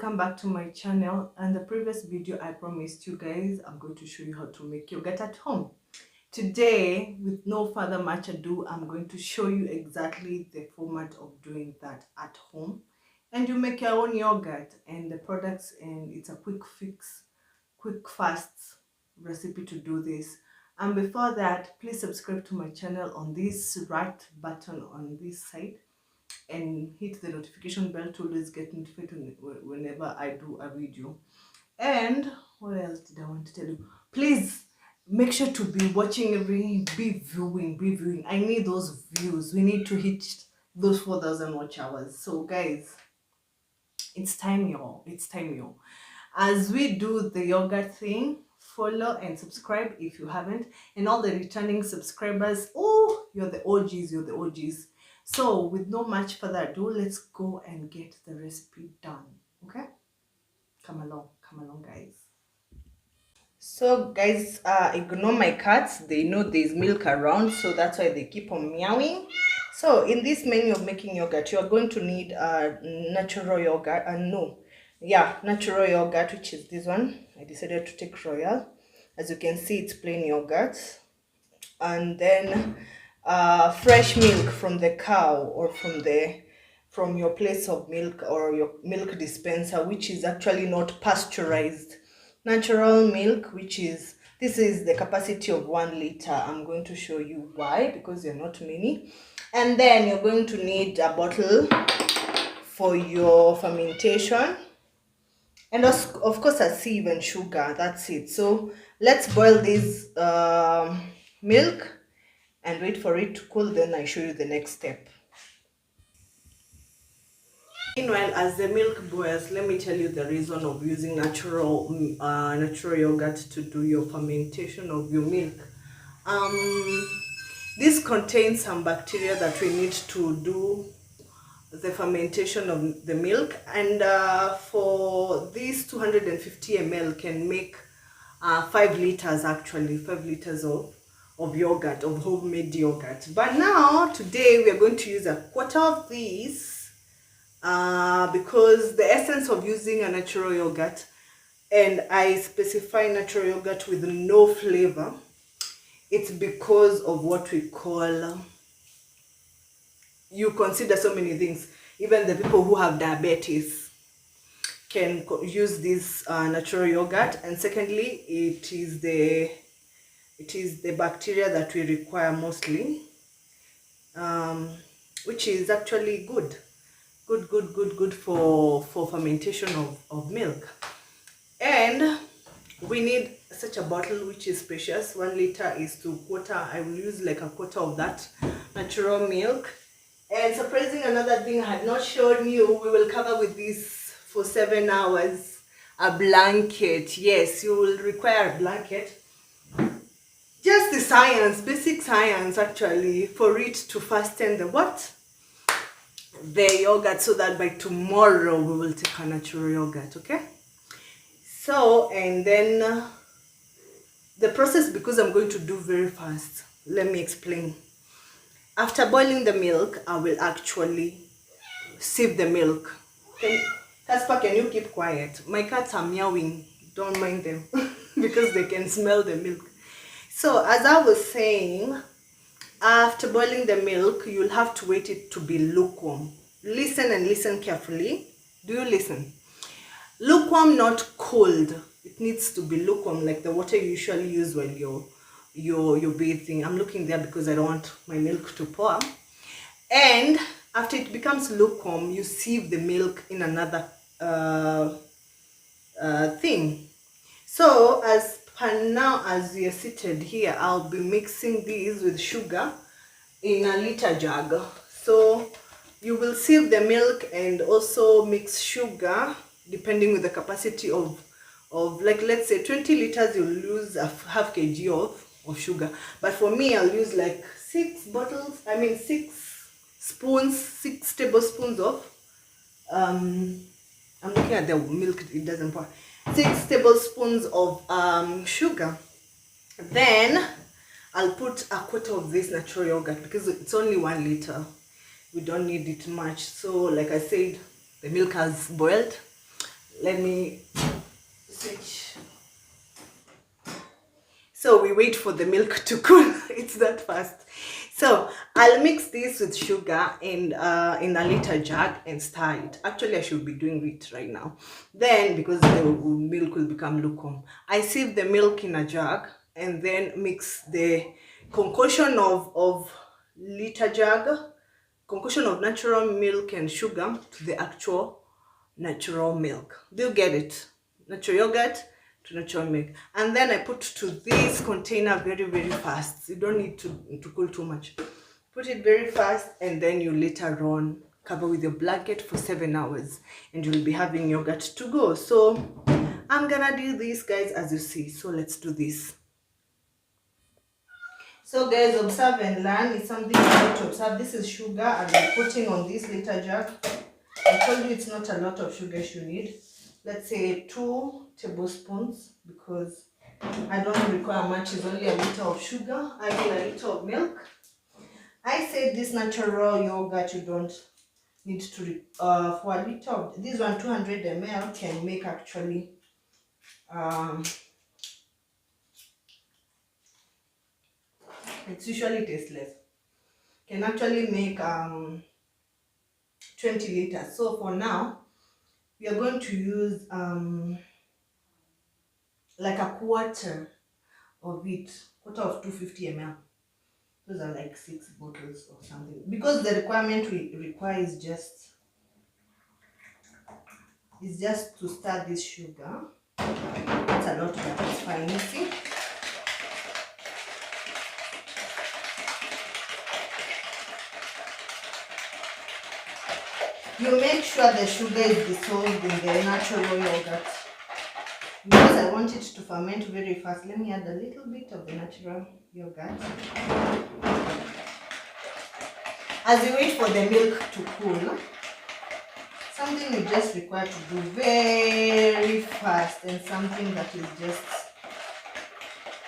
welcome back to my channel. And the previous video I promised you guys I'm going to show you how to make yogurt at home. Today, with no further much ado, I'm going to show you exactly the format of doing that at home, and you make your own yogurt and the products, and it's a quick fix, quick fast recipe to do this. And before that, please subscribe to my channel on this right button on this side and hit the notification bell to always get notified whenever I do a video. And what else did I want to tell you? Please make sure to be watching be viewing. I need those views. We need to hit those 4,000 watch hours. So guys, it's time, y'all. It's time, y'all. As we do the yogurt thing, follow and subscribe if you haven't, and all the returning subscribers, oh, you're the OGs. So with no much further ado, let's go and get the recipe done. Okay, come along guys. So guys, ignore my cats. They know there's milk around, so that's why they keep on meowing. So in this menu of making yogurt, you are going to need natural yogurt, natural yogurt, which is this one. I decided to take royal. As you can see, it's plain yogurt. And then fresh milk from the cow or from your place of milk or your milk dispenser, which is actually not pasteurized. Natural milk, this is the capacity of 1 liter. I'm going to show you why, because they're not many. And then you're going to need a bottle for your fermentation, and of course a sieve and sugar. That's it. So let's boil this milk and wait for it to cool, then I show you the next step. Meanwhile, as the milk boils, let me tell you the reason of using natural yogurt to do your fermentation of your milk. This contains some bacteria that we need to do the fermentation of the milk, and for this 250 ml can make 5 liters, actually 5 liters of yogurt, of homemade yogurt. But now today we are going to use a quarter of this because the essence of using a natural yogurt, and I specify natural yogurt with no flavor, it's because of what we call, you consider so many things. Even the people who have diabetes can use this natural yogurt. And secondly, it is the bacteria that we require mostly, which is actually good for fermentation of milk. And we need such a bottle, which is precious. 1 liter is to quarter. I will use like a quarter of that natural milk. And surprising, another thing I had not shown you, we will cover with this for 7 hours. A blanket. Yes, you will require a blanket. Just the science, basic science actually, for it to fasten the yogurt, so that by tomorrow we will take a natural yogurt. Okay, so, and then the process, because I'm going to do very fast, let me explain. After boiling the milk, I will actually sieve the milk. Casper, can you keep quiet? My cats are meowing, don't mind them because they can smell the milk. So as I was saying, after boiling the milk, you'll have to wait it to be lukewarm. Listen and listen carefully. Do you listen? Lukewarm, not cold. It needs to be lukewarm, like the water you usually use while you're bathing. I'm looking there because I don't want my milk to pour. And after it becomes lukewarm, you sieve the milk in another thing. So as per now, as we are seated here, I'll be mixing these with sugar in a liter jug. So you will sieve the milk and also mix sugar depending with the capacity of like, let's say 20 liters, you'll use a half kg of sugar. But for me, I'll use like 6 tablespoons of I'm looking at the milk, it doesn't pour. 6 tablespoons of sugar. Then I'll put a quarter of this natural yogurt because it's only 1 liter. We don't need it much. So like I said, the milk has boiled. Let me switch. So we wait for the milk to cool. It's that fast. So I'll mix this with sugar and in a liter jug and stir it. Actually, I should be doing it right now. Then, because the milk will become lukewarm, I sieve the milk in a jug and then mix the concoction of liter jug, concoction of natural milk and sugar to the actual natural milk. Do you get it? Natural yogurt to natural milk. And then I put to this container very fast. You don't need to cool too much. Put it very fast, and then you later on cover with your blanket for 7 hours, and you'll be having yogurt to go. So I'm gonna do this, guys, as you see. So let's do this. So guys, observe and learn. It's something you need to observe. This is sugar I'll be putting on this liter jug. I told you it's not a lot of sugar you need. Let's say 2 tablespoons, because I don't require much. It's only a liter of sugar. I mean a liter of milk. I said this natural yogurt you don't need to for a liter of this one, 200 ml can make actually it's usually tasteless, can actually make 20 liters. So for now we are going to use like a quarter of it, quarter of 250 ml. Those are like 6 bottles or something, because the requirement we require is just to stir this sugar. It's a lot, but it's fine. You see, you make sure the sugar is dissolved in the natural yogurt, because I want it to ferment very fast. Let me add a little bit of the natural yogurt. As you wait for the milk to cool, something you just require to do very fast, and something that is just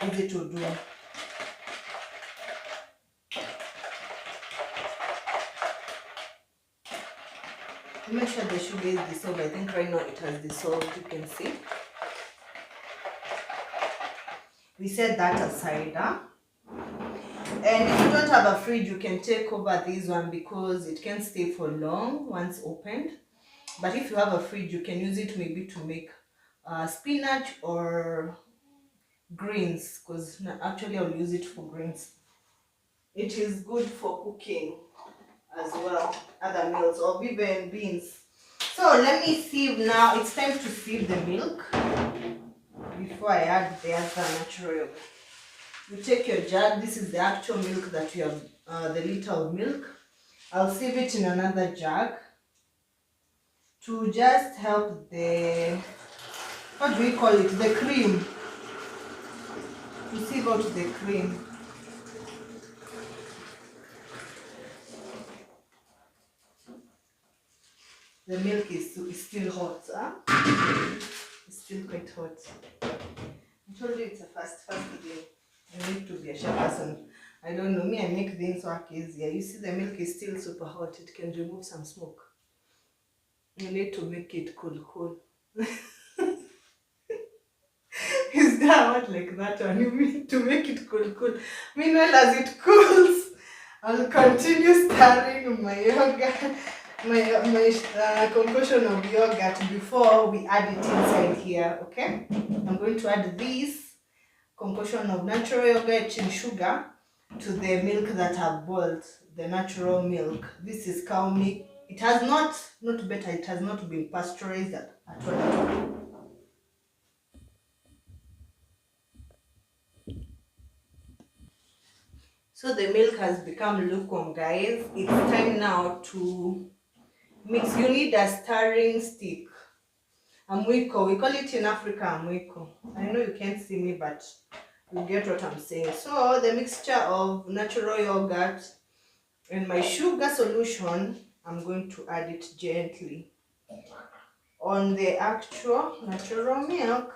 easy to do. Make sure the sugar is dissolved. I think right now it has dissolved, you can see. We set that aside. And if you don't have a fridge, you can take over this one, because it can stay for long once opened. But if you have a fridge, you can use it maybe to make spinach or greens, because actually I'll use it for greens. It is good for cooking as well, other meals, or even beans. So let me sieve now. It's time to sieve the milk before I add the other natural yogurt. You take your jug. This is the actual milk that you have, the liter of milk. I'll sieve it in another jug to just help the, what do we call it, the cream, to sieve out the cream. The milk is still hot, huh? It's still quite hot. I told you it's a fast day. I need to be a sharp person. I don't know, me, I make things work easier. You see, the milk is still super hot. It can remove some smoke. You need to make it cool. Is that what, like that one? You need to make it cool. Meanwhile, as it cools, I'll continue stirring my yogurt, my concoction of yogurt before we add it inside here. Okay, I'm going to add this concoction of natural yogurt and sugar to the milk that I've boiled, the natural milk. This is cow milk. It has not better, it has not been pasteurized at all. So the milk has become lukewarm, guys. It's time now to mix. You need a stirring stick. 𝐵𝐷𝐼𝐒. We call it in Africa 𝐵𝐷𝐼𝐒. I know you can't see me, but you get what I'm saying. So the mixture of natural yogurt and my sugar solution, I'm going to add it gently on the actual natural milk.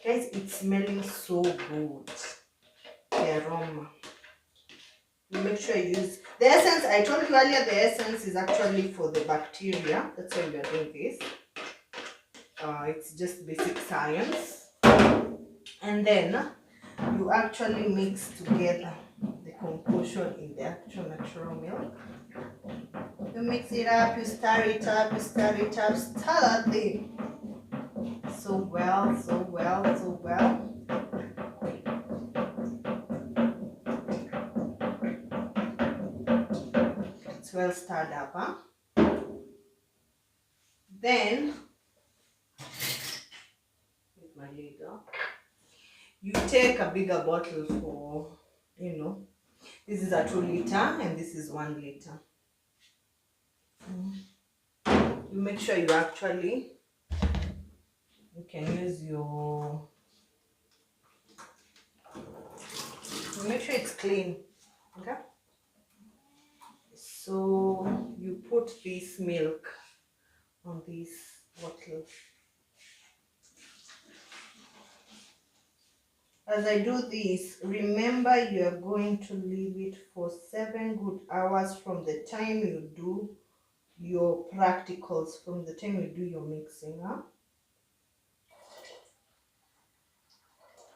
Guys, it's smelling so good. The aroma. You make sure you use the essence. I told you earlier, the essence is actually for the bacteria. That's why we are doing this. It's just basic science. And then you actually mix together the concoction in the actual natural milk. You mix it up, you stir it up, you stir it up, stir that thing so well, so well, so well. It's well stirred up, huh? Then, with my ladle, you take a bigger bottle for, you know, this is a 2 liter and this is 1 liter. You make sure you actually, you can use your, make sure it's clean, okay? So you put this milk on this bottle. As I do this, remember you are going to leave it for 7 good hours from the time you do your practicals, from the time you do your mixing, huh?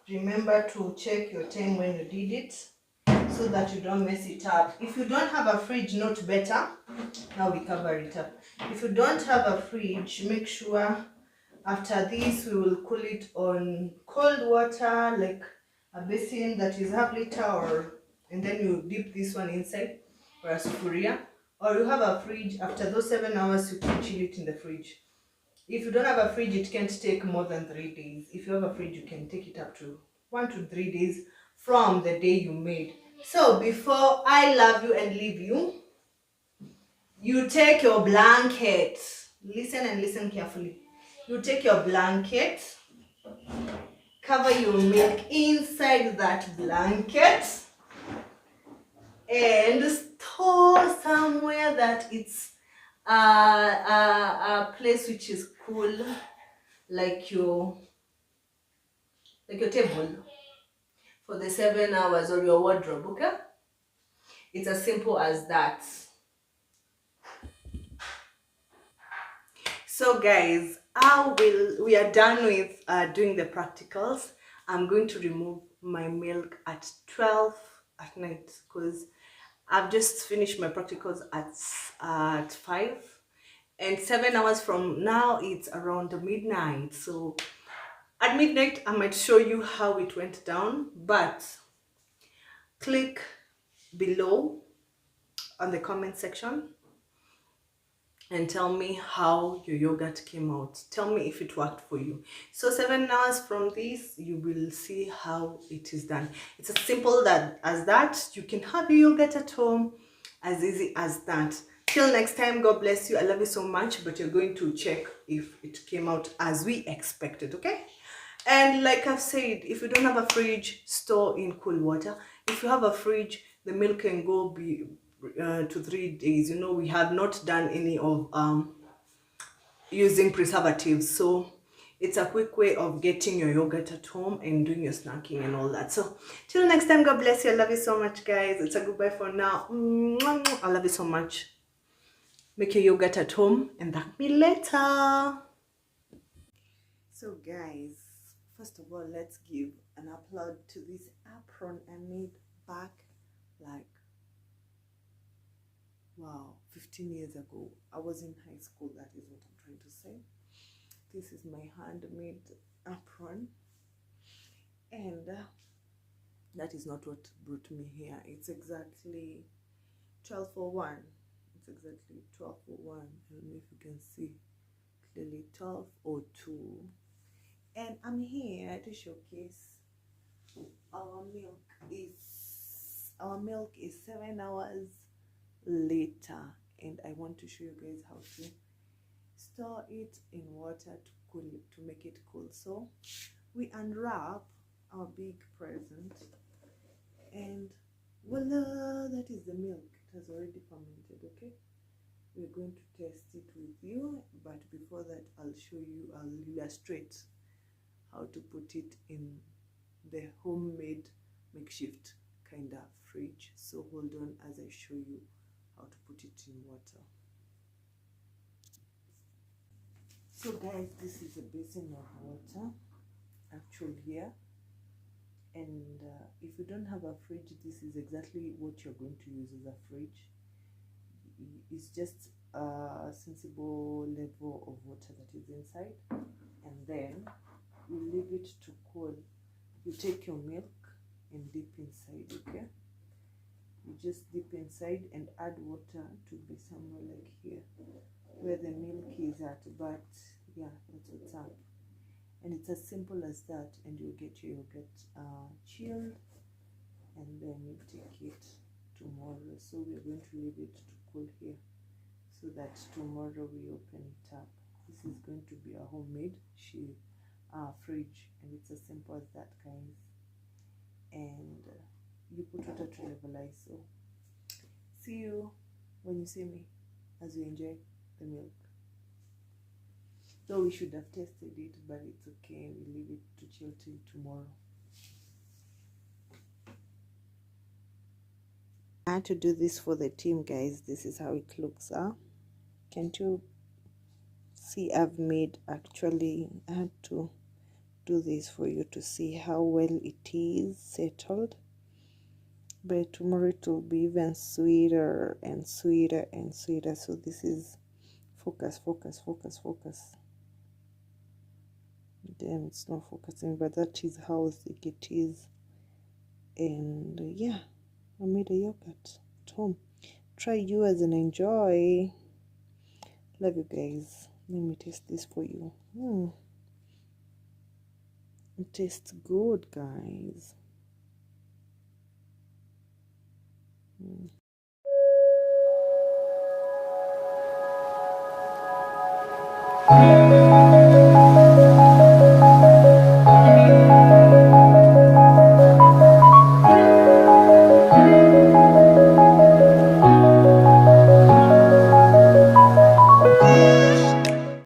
Remember to check your time when you did it so that you don't mess it up. If you don't have a fridge, not better. Now we cover it up. If you don't have a fridge, make sure after this we will cool it on cold water, like a basin that is 1/2 liter, or and then you dip this one inside, or a sufuria, or you have a fridge. After those 7 hours you can chill it in the fridge. If you don't have a fridge, it can't take more than 3 days. If you have a fridge, you can take it up to 1 to 3 days from the day you made. So before I love you and leave you, you take your blanket. Listen and listen carefully. You take your blanket, cover your milk inside that blanket, and store somewhere that it's a place which is cool, like your table, for the 7 hours, or your wardrobe, okay? It's as simple as that. So guys, we are done with doing the practicals. I'm going to remove my milk at 12 at night because I've just finished my practicals at 5, and 7 hours from now it's around midnight. So at midnight I might show you how it went down, but click below on the comment section and tell me how your yogurt came out. Tell me if it worked for you. So 7 hours from this, you will see how it is done. It's as simple as that. You can have your yogurt at home, as easy as that. Till next time, God bless you. I love you so much, but you're going to check if it came out as we expected, okay? And like I've said, if you don't have a fridge, store in cool water. If you have a fridge, the milk can go to 3 days. You know, we have not done any of using preservatives, so it's a quick way of getting your yogurt at home and doing your snacking and all that. So till next time, God bless you. I love you so much, guys. It's a goodbye for now. I love you so much. Make your yogurt at home and thank me later. So guys, first of all, let's give an applaud to this apron I made back like, wow, 15 years ago. I was in high school, that is what I'm trying to say. This is my handmade apron, and that is not what brought me here. It's exactly 12:01. It's exactly 12:01. I don't know if you can see clearly, 12:02. And I'm here to showcase our milk is 7 hours later, and I want to show you guys how to store it in water to cool it, to make it cool. So we unwrap our big present, and voila, that is the milk. It has already fermented. Okay, we're going to test it with you, but before that I'll illustrate how to put it in the homemade makeshift kind of fridge. So hold on as I show you how to put it in water. So guys, this is a basin of water actually here, and if you don't have a fridge, this is exactly what you're going to use as a fridge. It's just a sensible level of water that is inside, and then you leave it to cool. You take your milk and dip inside, okay? You just dip inside and add water to be somewhere like here where the milk is at, but yeah, that's what's up. And it's as simple as that, and you get your yogurt chilled, and then you take it tomorrow. So we're going to leave it to cool here so that tomorrow we open it up. This is going to be a homemade fridge, and it's as simple as that, guys. And you put water to 𝐓𝐇𝐈𝐒. So see you when you see me as you enjoy the milk. Though we should have tested it, but it's okay. We leave it to chill till tomorrow. I had to do this for the team, guys. This is how it looks. Can't you see? I've made actually. I had to do this for you to see how well it is settled. But tomorrow it will be even sweeter and sweeter and sweeter. So this is focus, focus, focus, focus. Damn, it's not focusing, but that is how thick it is. And yeah, I made a yogurt at home. Try yours and enjoy. Love you guys. Let me taste this for you. It tastes good, guys.